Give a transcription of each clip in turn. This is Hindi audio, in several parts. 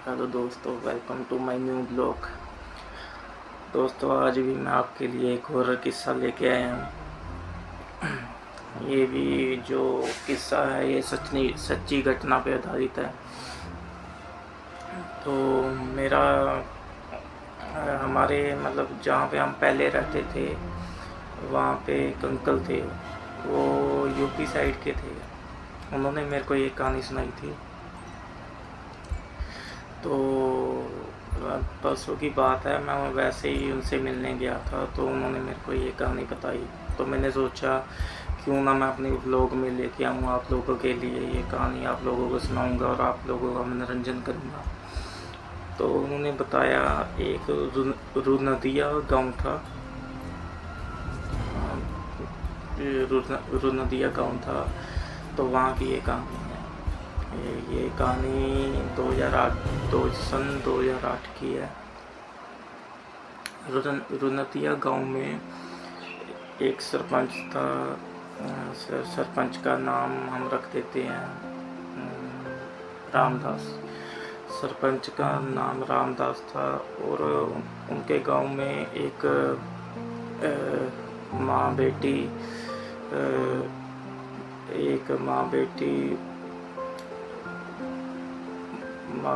हेलो दोस्तों, welcome to my new blog. दोस्तों, आज भी मैं आपके लिए एक हॉरर किस्सा लेके आया हूँ। ये भी जो किस्सा है ये सच्ची घटना पे आधारित है। तो मेरा हमारे मतलब जहाँ पे हम पहले रहते थे वहाँ पे एक अंकल थे। वो यूपी साइड के थे। उन्होंने मेरे को ये कहानी सुनाई थी। तो परसों की बात है, मैं वैसे ही उनसे मिलने गया था तो उन्होंने मेरे को ये कहानी बताई। तो मैंने सोचा क्यों ना मैं अपने व्लॉग में लेके आऊँ आप लोगों के लिए ये कहानी, आप लोगों को सुनाऊँगा और आप लोगों का मनोरंजन करूँगा। तो उन्होंने बताया एक रुनदिया गाँव था। रुनदिया गाँव था। तो वहाँ की ये कहानी है। ये कहानी 2008 की है। रुनतिया गांव में एक सरपंच था। सरपंच का नाम हम रख देते हैं रामदास। सरपंच का नाम रामदास था और उनके गांव में एक माँ बेटी एक माँ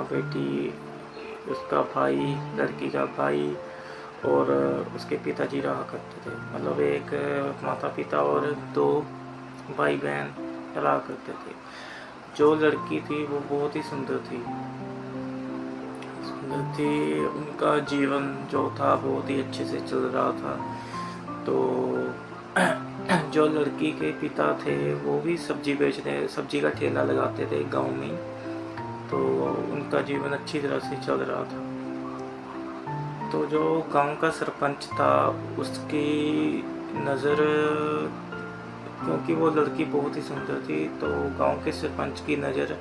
बेटी उसका भाई, लड़की का भाई और उसके पिताजी रहा करते थे। मतलब एक माता पिता और दो भाई बहन रहा करते थे। जो लड़की थी वो बहुत ही सुंदर थी। उनका जीवन जो था बहुत ही अच्छे से चल रहा था। तो जो लड़की के पिता थे वो भी सब्जी का ठेला लगाते थे गांव में। तो उनका जीवन अच्छी तरह से चल रहा था। तो जो गांव का सरपंच था उसकी नज़र, क्योंकि वो लड़की बहुत ही सुंदर थी, तो गांव के सरपंच की नज़र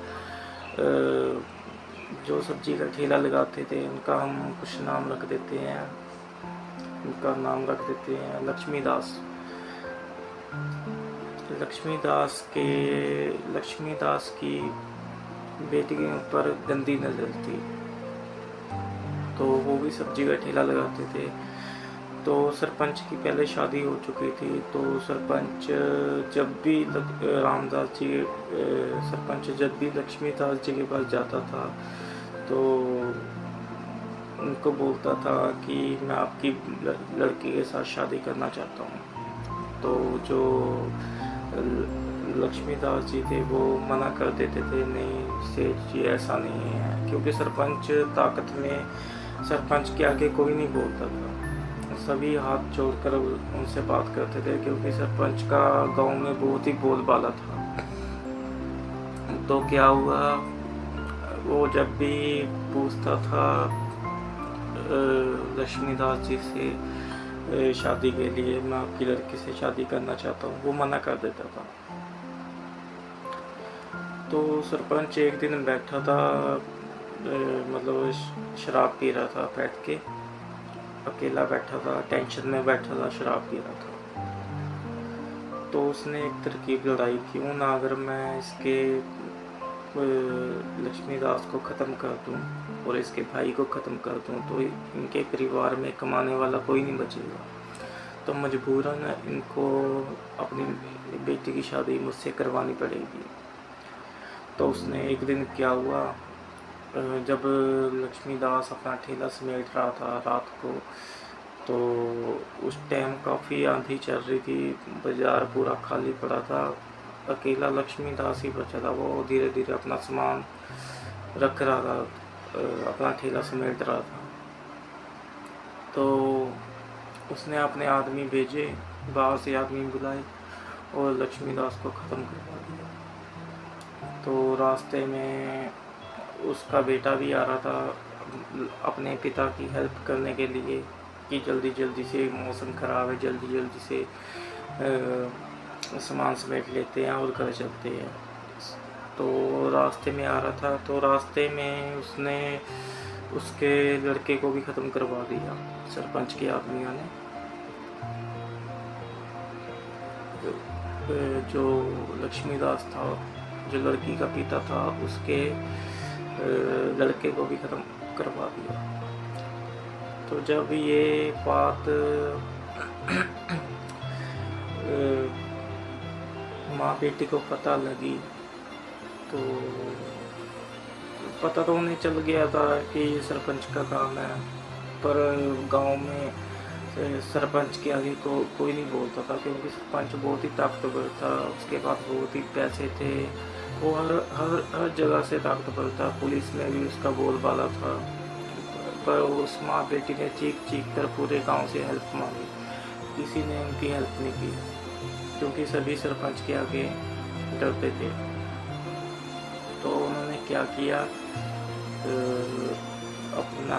जो सब्जी का ठेला लगाते थे उनका हम कुछ नाम रख देते हैं। उनका नाम रख देते हैं लक्ष्मीदास। लक्ष्मीदास की बेटी के ऊपर गंदी नज़र थी। तो वो भी सब्जी का ठेला लगाते थे। तो सरपंच की पहले शादी हो चुकी थी। तो सरपंच जब भी लक्ष्मीदास जी के पास जाता था तो उनको बोलता था कि मैं आपकी लड़की के साथ शादी करना चाहता हूँ। तो जो लक्ष्मीदास जी थे वो मना कर देते थे, नहीं सेठ जी ऐसा नहीं है, क्योंकि सरपंच के आगे कोई नहीं बोलता था। सभी हाथ जोड़कर उनसे बात करते थे, क्योंकि सरपंच का गांव में बहुत ही बोलबाला था। तो क्या हुआ, वो जब भी पूछता था लक्ष्मीदास जी से शादी के लिए, मैं आपकी लड़की से शादी करना चाहता हूँ, वो मना कर देता था। तो सरपंच एक दिन बैठा था, मतलब शराब पी रहा था, बैठ के अकेला बैठा था, टेंशन में बैठा था, शराब पी रहा था। तो उसने एक तरकीब लड़ाई, क्यों ना अगर मैं इसके लक्ष्मीदास को ख़त्म कर दूं और इसके भाई को ख़त्म कर दूं तो इनके परिवार में कमाने वाला कोई नहीं बचेगा। तो मजबूरन इनको अपनी बेटी की शादी मुझसे करवानी पड़ेगी। तो उसने एक दिन क्या हुआ, जब लक्ष्मीदास अपना ठेला समेट रहा था रात को, तो उस टाइम काफ़ी आंधी चल रही थी, बाज़ार पूरा खाली पड़ा था, अकेला लक्ष्मीदास ही बचा था। वो धीरे धीरे अपना सामान रख रहा था, अपना ठेला समेट रहा था। तो उसने अपने आदमी भेजे, बाहर से आदमी बुलाए और लक्ष्मीदास को ख़त्म करवा दिया। तो रास्ते में उसका बेटा भी आ रहा था अपने पिता की हेल्प करने के लिए, कि जल्दी जल्दी से, मौसम ख़राब है, जल्दी जल्दी से सामान समेट लेते हैं और घर चलते हैं। तो रास्ते में आ रहा था, तो रास्ते में उसने उसके लड़के को भी ख़त्म करवा दिया सरपंच के आदमियों ने। जो लक्ष्मीदास था, जो लड़की का पिता था, उसके लड़के को भी ख़त्म करवा दिया। तो जब ये बात माँ बेटी को पता लगी तो पता तो उन्हें चल गया था कि ये सरपंच का काम है, पर गांव में सरपंच के आगे कोई नहीं बोलता था, क्योंकि सरपंच बहुत ही ताकतवर था, उसके पास बहुत ही पैसे थे, वो हर जगह से ताकतवर था, पुलिस में भी उसका बोलबाला था। पर उस माँ बेटी ने चीख कर पूरे गांव से हेल्प मांगी, किसी ने उनकी हेल्प नहीं की, क्योंकि सभी सरपंच के आगे डरते थे। तो उन्होंने क्या किया, अपना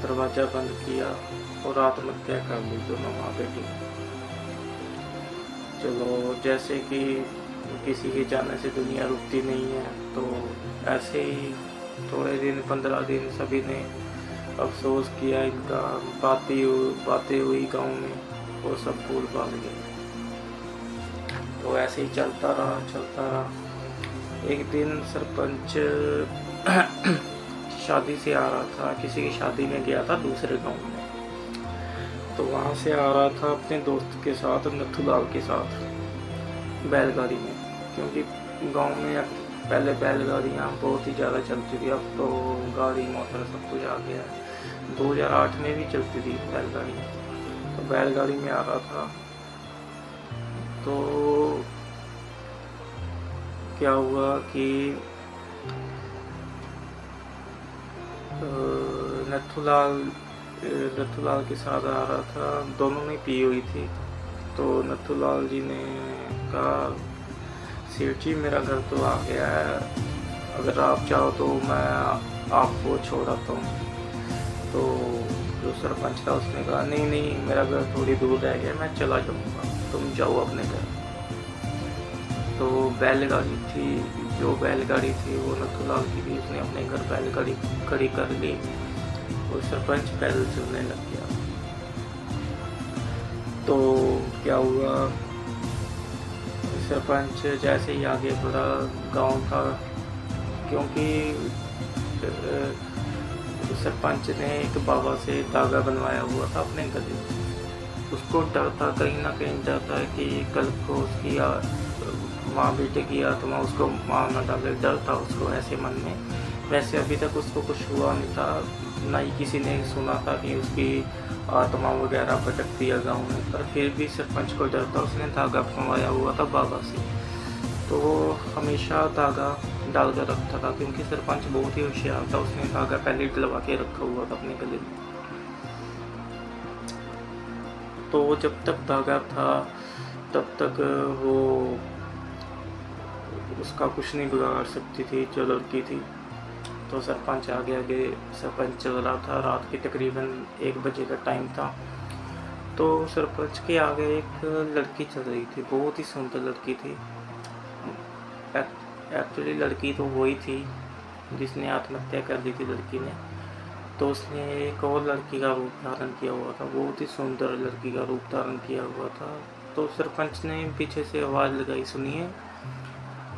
दरवाज़ा बंद किया और आत्महत्या कर ली दोनों माँ बेटी। चलो, जैसे कि किसी के जाने से दुनिया रुकती नहीं है, तो ऐसे ही थोड़े दिन 15 दिन सभी ने अफसोस किया, इनका बातें हुई गांव में, वो सब भूल भाल गए। तो ऐसे ही चलता रहा। एक दिन सरपंच शादी से आ रहा था, किसी की शादी में गया था दूसरे गांव में, तो वहाँ से आ रहा था अपने दोस्त के साथ, नथुलाल के साथ, बैलगाड़ी में, क्योंकि गांव में पहले बैलगाड़ियाँ बहुत ही ज़्यादा चलती थी, अब तो गाड़ी मोटर सब कुछ आ गया है। 2008 में भी चलती थी बैलगाड़ी, तो बैलगाड़ी में आ रहा था। तो क्या हुआ कि नथुलाल के साथ आ रहा था, दोनों ने पी हुई थी। तो नथुलाल जी ने कहा, सेठ जी मेरा घर तो आ गया है, अगर आप चाहो तो मैं आपको छोड़ाता हूँ। तो जो सरपंच था उसने कहा, नहीं मेरा घर थोड़ी दूर रह गया, मैं चला जाऊँगा, तुम जाओ अपने घर। तो जो बैलगाड़ी थी वो नथुलाल की थी, उसने अपने घर बैलगाड़ी खड़ी कर ली और सरपंच पैदल चलने लग गया। तो क्या हुआ, सरपंच जैसे ही आगे बढ़ा, गांव था, क्योंकि सरपंच ने एक बाबा से धागा बनवाया हुआ था अपने गले में, उसको डर था, कहीं ना कहीं डर था कि कल को उसकी माँ बेटे की आत्मा उसको मार न डाले, डर था उसको ऐसे मन में। वैसे अभी तक उसको कुछ हुआ नहीं था, ना ही किसी ने सुना था कि उसकी आत्मा वगैरह भटकती है गाँव में, पर फिर भी सरपंच को डर था, उसने धागा बनवाया हुआ था बाबा से, तो वो हमेशा धागा डाल कर रखता था, क्योंकि सरपंच बहुत ही होशियार था, उसने धागा पहले डलवा के रखा हुआ था अपने गले में। तो जब तक धागा था तब तक वो उसका कुछ नहीं बिगाड़ सकती थी जो लड़की थी। तो सरपंच आगे सरपंच चल रहा था, रात के तकरीबन 1 बजे का टाइम था। तो सरपंच के आगे एक लड़की चल रही थी, बहुत ही सुंदर लड़की थी। एक्चुअली लड़की तो वही थी जिसने आत्महत्या कर ली थी लड़की ने, तो उसने एक और लड़की का रूप धारण किया हुआ था, बहुत ही सुंदर लड़की का रूप धारण किया हुआ था। तो सरपंच ने पीछे से आवाज़ लगाई, सुनिए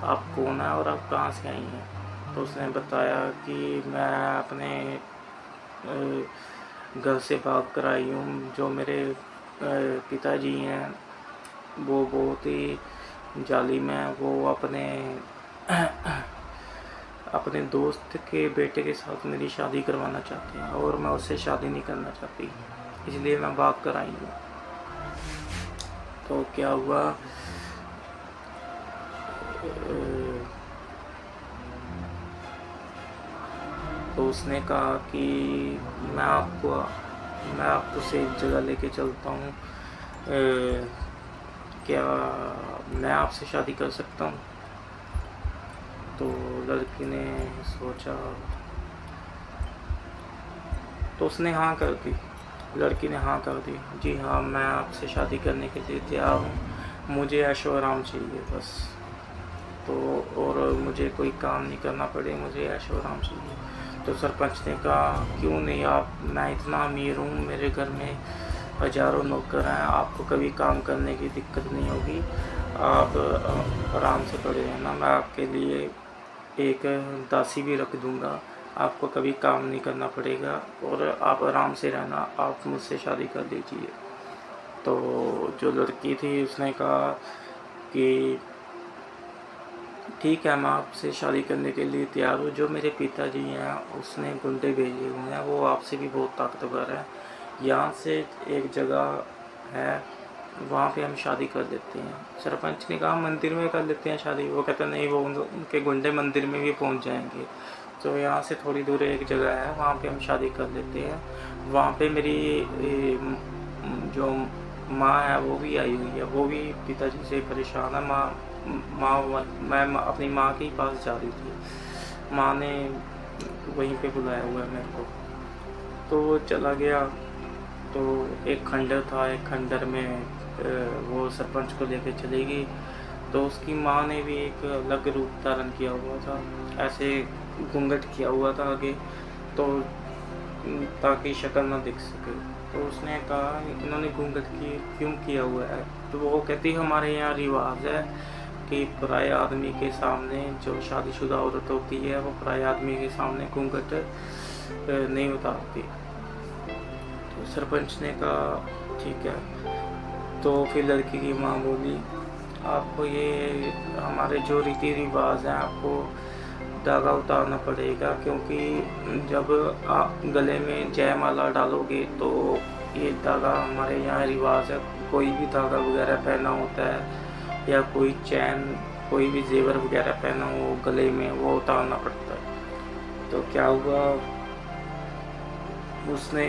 आप कौन है और आप कहाँ से आई हैं। तो उसने बताया कि मैं अपने घर से भाग कर आई हूँ, जो मेरे पिताजी हैं वो बहुत ही जालिम हैं, वो अपने दोस्त के बेटे के साथ मेरी शादी करवाना चाहते हैं और मैं उससे शादी नहीं करना चाहती, इसलिए मैं भाग कर आई हूँ। तो क्या हुआ, तो उसने कहा कि मैं आपको से एक जगह लेके चलता हूँ, क्या मैं आपसे शादी कर सकता हूँ। तो लड़की ने सोचा, तो उसने हाँ कर दी, लड़की ने हाँ कर दी, जी हाँ मैं आपसे शादी करने के लिए तैयार हूँ, मुझे ऐशो आराम चाहिए बस, तो और मुझे कोई काम नहीं करना पड़े, मुझे ऐशो आराम चाहिए। तो सरपंच ने कहा, क्यों नहीं, मैं इतना अमीर हूँ, मेरे घर में हज़ारों नौकर हैं, आपको कभी काम करने की दिक्कत नहीं होगी, आप आराम से पड़े रहना, मैं आपके लिए एक दासी भी रख दूँगा आपको कभी काम नहीं करना पड़ेगा और आप आराम से रहना, आप मुझसे शादी कर लीजिए। तो जो लड़की थी उसने कहा कि ठीक है, मैं आपसे शादी करने के लिए तैयार हूँ। जो मेरे पिताजी हैं उसने गुंडे भेजे हुए हैं, वो आपसे भी बहुत ताकतवर है। यहाँ से एक जगह है, वहाँ पे हम शादी कर लेते हैं। सरपंच ने कहा मंदिर में कर लेते हैं शादी। वो कहता नहीं, वो उनके गुंडे मंदिर में भी पहुँच जाएंगे। तो यहाँ से थोड़ी दूर एक जगह है, वहाँ पे हम शादी कर लेते हैं। वहाँ पे मेरी जो माँ है वो भी आई हुई है, वो भी पिताजी से परेशान है। मैं अपनी माँ के पास जा रही थी, माँ ने वहीं पे बुलाया हुआ है मेरे को। तो वो चला गया। तो एक खंडर था, एक खंडर में वो सरपंच को लेके चली गई। तो उसकी माँ ने भी एक अलग रूप धारण किया हुआ था, ऐसे घूंघट किया हुआ था आगे, तो ताकि शक्ल ना दिख सके। तो उसने कहा इन्होंने घूंघट क्यों किया हुआ है? तो वो कहती हमारे यहाँ रिवाज है कि पराये आदमी के सामने जो शादीशुदा औरत होती है वो पराये आदमी के सामने घूंघट नहीं उतारती। तो सरपंच ने कहा ठीक है। तो फिर लड़की की माँ बोली आपको ये हमारे जो रीति रिवाज हैं आपको धागा उतारना पड़ेगा, क्योंकि जब आप गले में जयमाला डालोगे तो ये धागा हमारे यहाँ रिवाज है, कोई भी धागा वगैरह पहना होता है या कोई चैन कोई भी जेवर वगैरह पहना हो गले में वो उतारना पड़ता है। तो क्या हुआ, उसने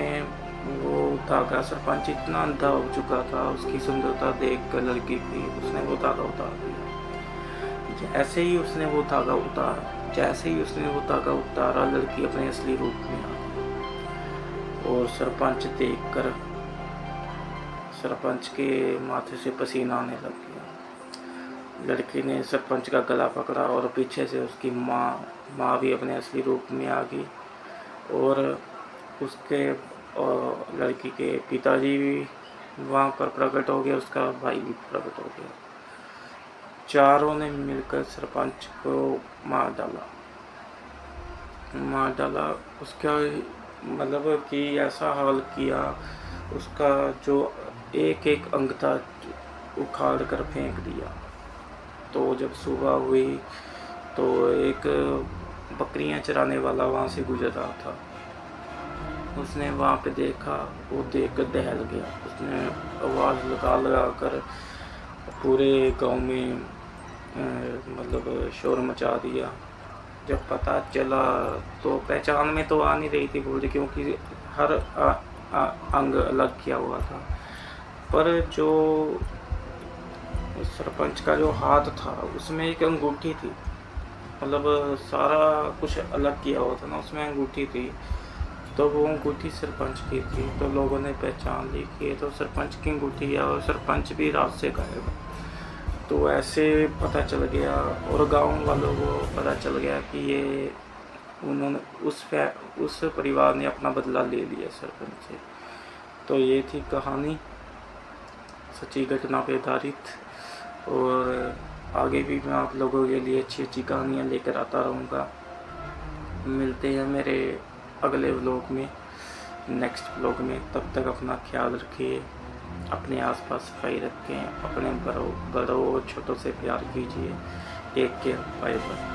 वो धागा, सरपंच इतना अंधा हो चुका था उसकी सुंदरता देख कर लड़की की, उसने वो धागा उतार दिया। जैसे ही उसने वो धागा उतारा लड़की अपने असली रूप में आ गई। और सरपंच देखकर सरपंच के माथे से पसीना आने लग गया। लड़की ने सरपंच का गला पकड़ा और पीछे से उसकी माँ भी अपने असली रूप में आ गई। और उसके लड़की के पिताजी भी वहाँ पर प्रकट हो गए, उसका भाई भी प्रकट हो गया। चारों ने मिलकर सरपंच को मार डाला। उसका मतलब कि ऐसा हाल किया, उसका जो एक एक अंग था उखाड़ कर फेंक दिया। तो जब सुबह हुई तो एक बकरियां चराने वाला वहाँ से गुजर रहा था, उसने वहाँ पे देखा, वो देख कर दहल गया। उसने आवाज़ लगा कर पूरे गांव में मतलब शोर मचा दिया। जब पता चला तो पहचान में तो आ नहीं रही थी पूरी, क्योंकि हर अंग अलग किया हुआ था। पर जो सरपंच का जो हाथ था उसमें एक अंगूठी थी, मतलब सारा कुछ अलग किया हुआ था ना, उसमें अंगूठी थी। तो वो अंगूठी सरपंच की थी। तो लोगों ने पहचान ली कि ये तो सरपंच की अंगूठी है और सरपंच भी रात से गायब। तो ऐसे पता चल गया और गांव वालों को पता चल गया कि ये उन्होंने उस परिवार ने अपना बदला ले लिया सरपंच से। तो ये थी कहानी, सच्ची घटना पे आधारित। और आगे भी मैं आप लोगों के लिए अच्छी अच्छी कहानियाँ लेकर आता रहूँगा। मिलते हैं मेरे अगले व्लॉग में, नेक्स्ट व्लॉग में। तब तक अपना ख्याल रखिए, अपने आसपास सफाई रखें, अपने बड़ों और छोटों से प्यार कीजिए। Take care, bye bye.